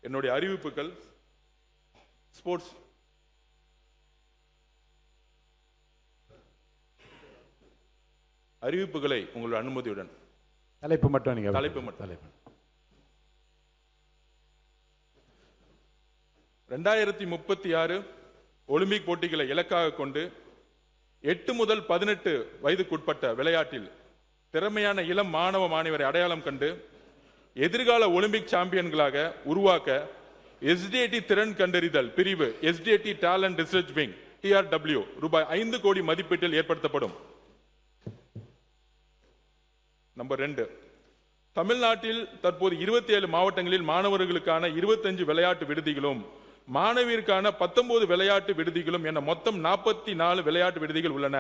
என்னுடைய அறிவிப்புகள் ஸ்போர்ட்ஸ் அறிவிப்புகளை உங்களுடைய அனுமதியுடன் தலைப்பு மட்டும் நீங்க தலைப்பு மட்டும் 2036 ஒலிம்பிக் போட்டிகளை இலக்காக கொண்டு 8 முதல் 18 வயதுக்குட்பட்ட விளையாட்டில் திறமையான இளம் மாணவ மாணவரை அடையாளம் கண்டு எதிர்கால ஒலிம்பிக் சாம்பியன்களாக உருவாக்க SDAT திறன் கண்டறிதல் பிரிவு SDAT talent research wing TRW ரூபாய் 5 கோடி மதிப்பீட்டில் ஏற்படுத்தப்படும். நம்பர் 2, தமிழ்நாட்டில் தற்போது 27 மாவட்டங்களில் மாணவர்களுக்கான 25 விளையாட்டு விடுதிகளும் மாணவியருக்கான 19 விளையாட்டு விடுதிகளும் என மொத்தம் 44 விளையாட்டு விடுதிகள் உள்ளன.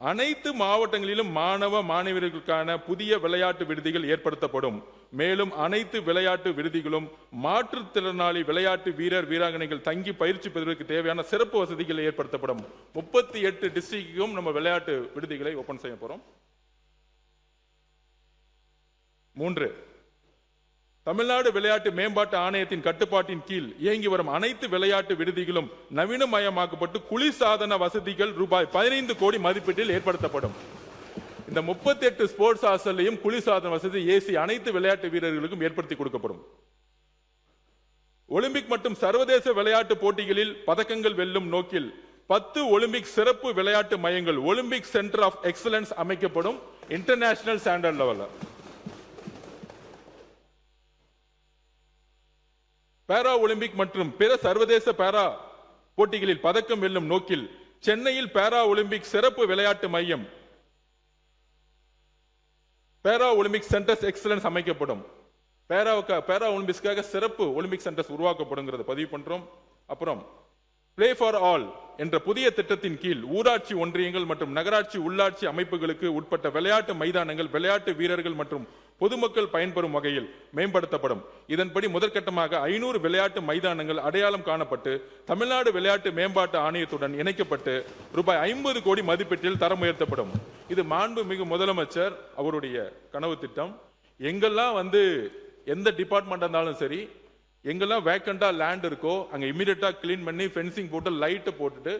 அனைத்து மாவட்டங்களிலும் மாணவ மாணவியர்களுக்கான புதிய விளையாட்டு விடுதிகள் ஏற்படுத்தப்படும். மேலும் அனைத்து விளையாட்டு விடுதிகளும் மாற்றுத்திறனாளி விளையாட்டு வீரர் வீராங்கனைகள் தங்கி பயிற்சி பெறுவதற்கு தேவையான சிறப்பு வசதிகள் ஏற்படுத்தப்படும். 38 டிஸ்ட்ரிக்டும் நம்ம விளையாட்டு விடுதிகளை ஓபன் செய்ய போறோம். 3, தமிழ்நாடு விளையாட்டு மேம்பாட்டு ஆணையத்தின் கட்டுப்பாட்டின் கீழ் இயங்கி வரும் அனைத்து விளையாட்டு விடுதிகளும் நவீனமயமாக்கப்பட்டு குளிர்சாதன வசதிகள் ரூபாய் 15 கோடி மதிப்பீட்டில் ஏற்படுத்தப்படும். இந்த 38 ஸ்போர்ட்ஸ் ஹாஸ்டல்லையும் குளிர்சாதன வசதி ஏசி அனைத்து விளையாட்டு வீரர்களுக்கும் ஏற்படுத்தி கொடுக்கப்படும். ஒலிம்பிக் மற்றும் சர்வதேச விளையாட்டு போட்டிகளில் பதக்கங்கள் வெல்லும் நோக்கில் 10 ஒலிம்பிக் சிறப்பு விளையாட்டு மையங்கள் ஒலிம்பிக் சென்டர் ஆஃப் எக்ஸலன்ஸ் அமைக்கப்படும். இன்டர்நேஷனல் ஸ்டாண்டர்ட் லெவல்ல பாரா ஒலிம்பிக் மற்றும் பிற சர்வதேச பாரா போட்டிகளில் பதக்கம் வெல்லும் நோக்கில் சென்னையில் பாரா ஒலிம்பிக் சிறப்பு விளையாட்டு மையம் பாரா ஒலிம்பிக் சென்டர்ஸ் எக்ஸலன்ஸ் அமைக்கப்படும். பாரா ஒலிம்பிக்ஸ்க்காக சிறப்பு ஒலிம்பிக் சென்டர்ஸ் உருவாக்கப்படும் பதிவு பண்றோம். அப்புறம் பிளே ஃபார் ஆல் என்ற புதிய திட்டத்தின் கீழ் ஊராட்சி ஒன்றியங்கள் மற்றும் நகராட்சி உள்ளாட்சி அமைப்புகளுக்கு உட்பட்ட விளையாட்டு மைதானங்கள் விளையாட்டு வீரர்கள் மற்றும் பொதுமக்கள் பயன்பெறும் வகையில் மேம்படுத்தப்படும். இதன்படி முதற்கட்டமாக 500 விளையாட்டு மைதானங்கள் அடையாளம் காணப்பட்டு தமிழ்நாடு விளையாட்டு மேம்பாட்டு ஆணையத்துடன் இணைக்கப்பட்டு ரூபாய் 50 கோடி மதிப்பீட்டில் தரம் உயர்த்தப்படும். இது மாண்புமிகு முதலமைச்சர் அவருடைய கனவு திட்டம். எங்கெல்லாம் எந்த டிபார்ட்மெண்ட் இருந்தாலும் சரி, எங்கெல்லாம் வேக்கண்டா லேண்ட் இருக்கோ அங்க இமிடியேட்டா கிளீன் பண்ணி ஃபென்சிங் போட்டு லைட் போட்டுட்டு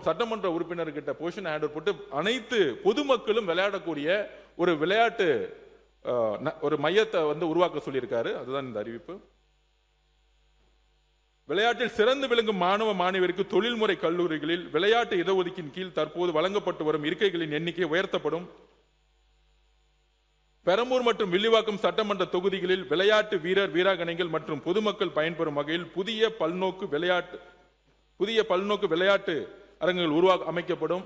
சட்டமன்ற உறுப்பினர்கிட்ட பொசிஷன் ஹேண்டர் போட்டு அனைத்து பொதுமக்களும் விளையாடக்கூடிய ஒரு விளையாட்டு ஒரு மையத்தை உருவாக்க சொல்லியிருக்காரு. அதுதான் இந்த அறிவிப்பு. விளையாட்டில் சிறந்து விளங்கும் மாணவ மாணவியருக்கு தொழில்முறை கல்லூரிகளில் விளையாட்டு இடஒதுக்கீட்டின் கீழ் தற்போது வழங்கப்பட்டு வரும் இருக்கைகளின் எண்ணிக்கை உயர்த்தப்படும். பெரம்பூர் மற்றும் வில்லிவாக்கம் சட்டமன்ற தொகுதிகளில் விளையாட்டு வீரர் வீராங்கனைகள் மற்றும் பொதுமக்கள் பயன்பெறும் வகையில் புதிய பல்நோக்கு விளையாட்டு அரங்குகள் அமைக்கப்படும்.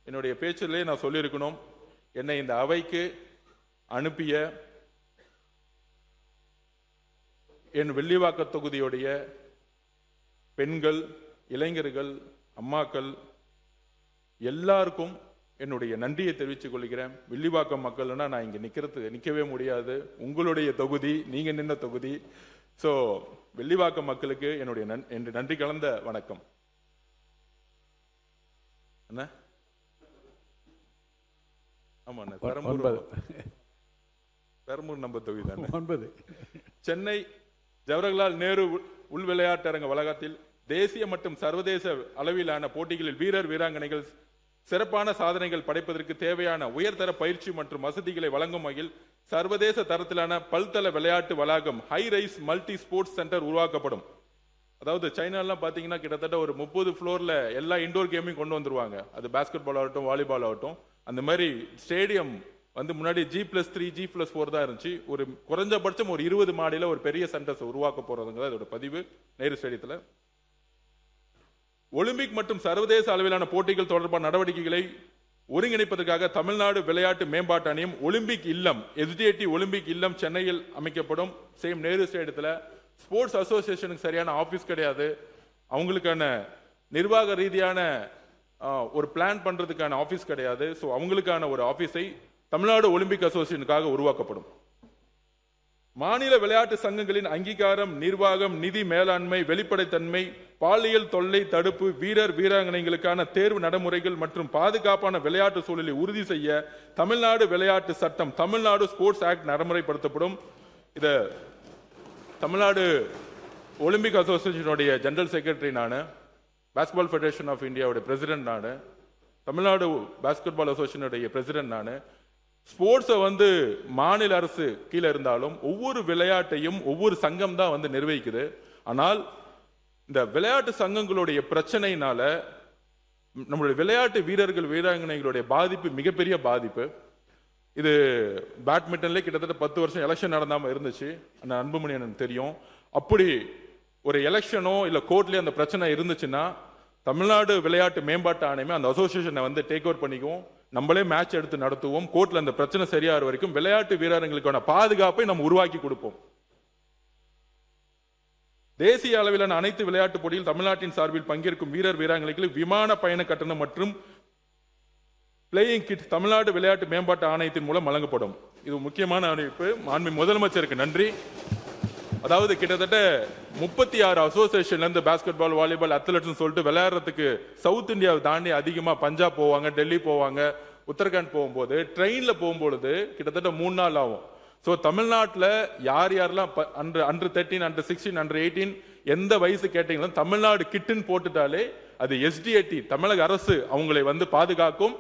என்னுடைய பேச்சிலே நான் சொல்லியிருக்கணும், என்னை இந்த அவைக்கு அனுப்பிய என் வில்லிவாக்க தொகுதியுடைய பெண்கள், இளைஞர்கள், அம்மாக்கள் எல்லாருக்கும் என்னுடைய நன்றியை தெரிவித்துக் கொள்கிறேன். வில்லிவாக்கம் மக்கள்னா நான் இங்க நிக்கவே முடியாது. உங்களுடைய தொகுதி, நீங்க நின்ன தொகுதி. சோ வில்லிவாக்கம் மக்களுக்கு என்னுடைய நன்றி கலந்த வணக்கம். என்ன ஆமா, பெரம்பூர் நம்பர் தொகுதி தானே. 9, சென்னை ஜவஹர்லால் நேரு உள் விளையாட்டரங்க வளாகத்தில் தேசிய மற்றும் சர்வதேச அளவிலான போட்டிகளில் வீரர் வீராங்கனைகள் சிறப்பான சாதனைகள் படைப்பதற்கு தேவையான உயர்தர பயிற்சி மற்றும் வசதிகளை வழங்கும் வகையில் சர்வதேச தரத்திலான பல்தள விளையாட்டு வளாகம் high rise multi sports centre உருவாக்கப்படும். அதாவது சைனாலாம் பாத்தீங்கன்னா கிட்டத்தட்ட ஒரு 30 ஃப்ளோர்ல எல்லா இண்டோர் கேமையும் கொண்டு வந்துருவாங்க. அது பாஸ்கெட் பால் ஆகட்டும், வாலிபால் ஆகட்டும். அந்த மாதிரி ஸ்டேடியம் முன்னாடி G+3 G+4 தான் இருந்துச்சு. ஒரு குறைஞ்சபட்சம் ஒரு 20 மாடியில ஒரு பெரிய சென்டர்ஸ் உருவாக்க போறதுங்க அதோட பதிவு நேரு ஸ்டேடியத்துல. ஒலிம்பிக் மற்றும் சர்வதேச அளவிலான போட்டிகள் தொடர்பான நடவடிக்கைகளை ஒருங்கிணைப்பதற்காக தமிழ்நாடு விளையாட்டு மேம்பாட்டு ஆணையம் ஒலிம்பிக் இல்லம் SDAT ஒலிம்பிக் இல்லம் சென்னையில் அமைக்கப்படும். சேம் நேரு ஸ்டேடியத்துல. ஸ்போர்ட்ஸ் அசோசியேஷனுக்கு சரியான ஆபீஸ் கிடையாது. அவங்களுக்கான நிர்வாக ரீதியான ஒரு பிளான் பண்றதுக்கான ஆபீஸ் கிடையாது. சோ அவங்களுக்கான ஒரு ஆபீஸை தமிழ்நாடு ஒலிம்பிக் அசோசியேஷனுக்காக உருவாக்கப்படும். மாநில விளையாட்டு சங்கங்களின் அங்கீகாரம், நிர்வாகம், நிதி மேலாண்மை, வெளிப்படைத்தன்மை, பாலியல் தொல்லை தடுப்பு, வீரர் வீராங்கனைகளுக்கான தேர்வு நடைமுறைகள் மற்றும் பாதுகாப்பான விளையாட்டு சூழலை உறுதி செய்ய தமிழ்நாடு விளையாட்டு சட்டம் தமிழ்நாடு ஸ்போர்ட்ஸ் ஆக்ட் நடைமுறைப்படுத்தப்படும். இத தமிழ்நாடு ஒலிம்பிக் அசோசியேஷனுடைய ஜெனரல் செக்ரட்டரி நான், பாஸ்கெட்பால் ஃபெடரேஷன் ஆஃப் இந்தியாவுடைய பிரசிடென்ட் நான், தமிழ்நாடு பாஸ்கெட்பால் அசோசியேஷனுடைய பிரசிடென்ட் நான். ஸ்போர்ட்ஸை வந்து மாநில அரசு கீழே இருந்தாலும் ஒவ்வொரு விளையாட்டையும் ஒவ்வொரு சங்கம் தான் வந்து நிர்வகிக்குது. ஆனால் இந்த விளையாட்டு சங்கங்களுடைய பிரச்சனையினால நம்மளுடைய விளையாட்டு வீரர்கள் வீராங்கனைகளுடைய பாதிப்பு மிகப்பெரிய பாதிப்பு. இது பேட்மிண்டன்ல கிட்டத்தட்ட 10 வருஷம் எலெக்ஷன் நடந்தாம இருந்துச்சு. அந்த அன்புமணி எனக்கு தெரியும். அப்படி ஒரு எலெக்ஷனோ இல்ல கோர்ட்லயோ அந்த பிரச்சனை இருந்துச்சுன்னா தமிழ்நாடு விளையாட்டு மேம்பாட்டு ஆணையமே அந்த அசோசியேஷனை வந்து டேக் ஓவர் பண்ணிக்குவோம். நம்மளே மேட்ச் எடுத்து நடத்துவோம். கோர்ட்ல அந்த பிரச்சனை சரியாகிற வரைக்கும் விளையாட்டு வீரர்களுக்கான பாதுகாப்பை நம்ம உருவாக்கி கொடுப்போம். தேசிய அளவிலான அனைத்து விளையாட்டு போட்டியில் தமிழ்நாட்டின் சார்பில் பங்கேற்கும் வீரர் வீராங்கனைகளுக்கு விமான பயண கட்டணம் மற்றும் பிளேயிங் கிட் தமிழ்நாடு விளையாட்டு மேம்பாட்டு ஆணையத்தின் மூலம் வழங்கப்படும். இது முக்கியமான அறிவிப்பு. மாண்புமிகு முதலமைச்சருக்கு நன்றி. அதாவது கிட்டத்தட்ட 36 அசோசியேஷன்ல இருந்து பாஸ்கெட்பால், வாலிபால், அத்லெட்ஸ் சொல்லிட்டு விளையாடுறதுக்கு சவுத் இந்தியாவை தாண்டி அதிகமா பஞ்சாப் போவாங்க, டெல்லி போவாங்க, உத்தரகாண்ட் போகும்போது ட்ரெயின்ல போகும்பொழுது கிட்டத்தட்ட 3 நாள் ஆகும். ஸோ தமிழ்நாட்டில் யார் யாரெல்லாம் அண்டர் 13, அண்டர் 16, அண்டர் 18 எந்த வயசு கேட்டீங்களும் தமிழ்நாடு கிட்டுன்னு போட்டுட்டாலே அது எஸ்டிஏடி தமிழக அரசு அவங்களை வந்து பாதுகாக்கும்.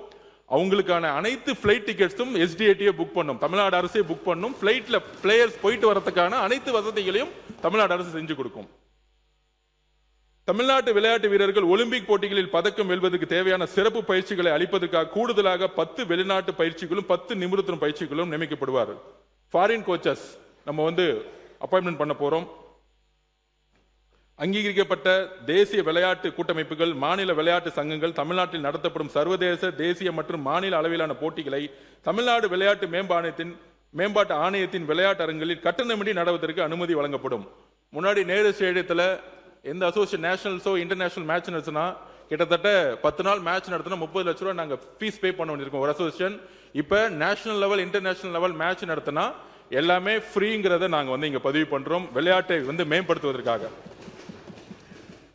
அவங்களுக்கான அனைத்து பிளைட் டிக்கெட்ஸும் எஸ்டிஏடியை புக் பண்ணும், தமிழ்நாடு அரசே புக் பண்ணும். பிளைட்ல பிளேயர்ஸ் போயிட்டு வரதுக்கான அனைத்து வசதிகளையும் தமிழ்நாடு அரசு செஞ்சு கொடுக்கும். தமிழ்நாட்டு விளையாட்டு வீரர்கள் ஒலிம்பிக் போட்டிகளில் பதக்கம் வெல்வதற்கு தேவையான சிறப்பு பயிற்சிகளை அளிப்பதற்காக கூடுதலாக 10 வெளிநாட்டு பயிற்சிகளும் 10 நிபுணத்துவ பயிற்சிகளும் நியமிக்கப்படுவார். ஃபாரின் கோச்சஸ் நம்ம வந்து அப்பாயின்மெண்ட் பண்ண போறோம். அங்கீகரிக்கப்பட்ட தேசிய விளையாட்டு கூட்டமைப்புகள், மாநில விளையாட்டு சங்கங்கள் தமிழ்நாட்டில் நடத்தப்படும் சர்வதேச, தேசிய மற்றும் மாநில அளவிலான போட்டிகளை தமிழ்நாடு விளையாட்டு மேம்பாட்டு ஆணையத்தின் விளையாட்டு அரங்குகளில் கட்டணமின்றி நடத்துவதற்கு அனுமதி வழங்கப்படும். முன்னாடி நேரு ஸ்டேடியத்தில் எந்த அசோசியேஷன் நேஷனல்ஸோ இன்டர்நேஷனல் மேட்ச் நடத்தினா கிட்டத்தட்ட 10 நாள் மேட்ச் நடத்தினா 30 லட்ச ரூபாய் நாங்கள் ஃபீஸ் பே பண்ண வேண்டியிருக்கோம் ஒரு அசோசியேஷன். இப்போ national level, international level match நடத்தினா எல்லாமே ஃப்ரீங்கிறத நாங்கள் வந்து இங்கே பதிவு பண்றோம், விளையாட்டை வந்து மேம்படுத்துவதற்காக.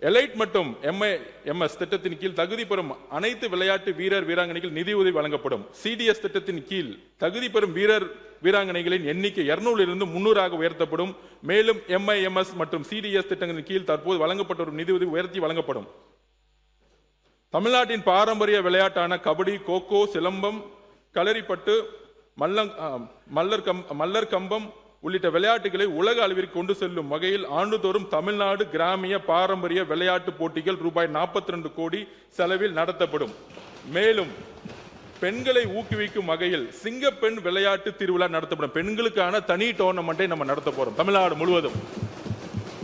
எலைட் மற்றும் MIMS திட்டத்தின் கீழ் தகுதி பெறும் அனைத்து விளையாட்டு வீரர் வீராங்கனைகள் நிதியுதவி வழங்கப்படும். CDS திட்டத்தின் கீழ் தகுதி பெறும் வீரர் வீராங்கனைகளின் எண்ணிக்கை 200 இருந்து 300 உயர்த்தப்படும். மேலும் MIMS மற்றும் CDS திட்டங்களின் கீழ் தற்போது வழங்கப்பட்ட ஒரு நிதியுதவி உயர்த்தி வழங்கப்படும். தமிழ்நாட்டின் பாரம்பரிய விளையாட்டான கபடி, கோகோ, சிலம்பம், களரிப்பட்டு, மல்லர் கம்பம் உள்ளிட்ட விளையாட்டுகளை உலக அளவிற்கு கொண்டு செல்லும் வகையில் ஆண்டுதோறும் தமிழ்நாடு கிராமிய பாரம்பரிய விளையாட்டு போட்டிகள் ரூபாய் 42 கோடி செலவில் நடத்தப்படும். மேலும் பெண்களை ஊக்குவிக்கும் வகையில் சிங்கப்பெண் விளையாட்டு திருவிழா நடத்தப்படும். பெண்களுக்கான தனி டோர்னமெண்டை நம்ம நடத்த போறோம் தமிழ்நாடு முழுவதும்.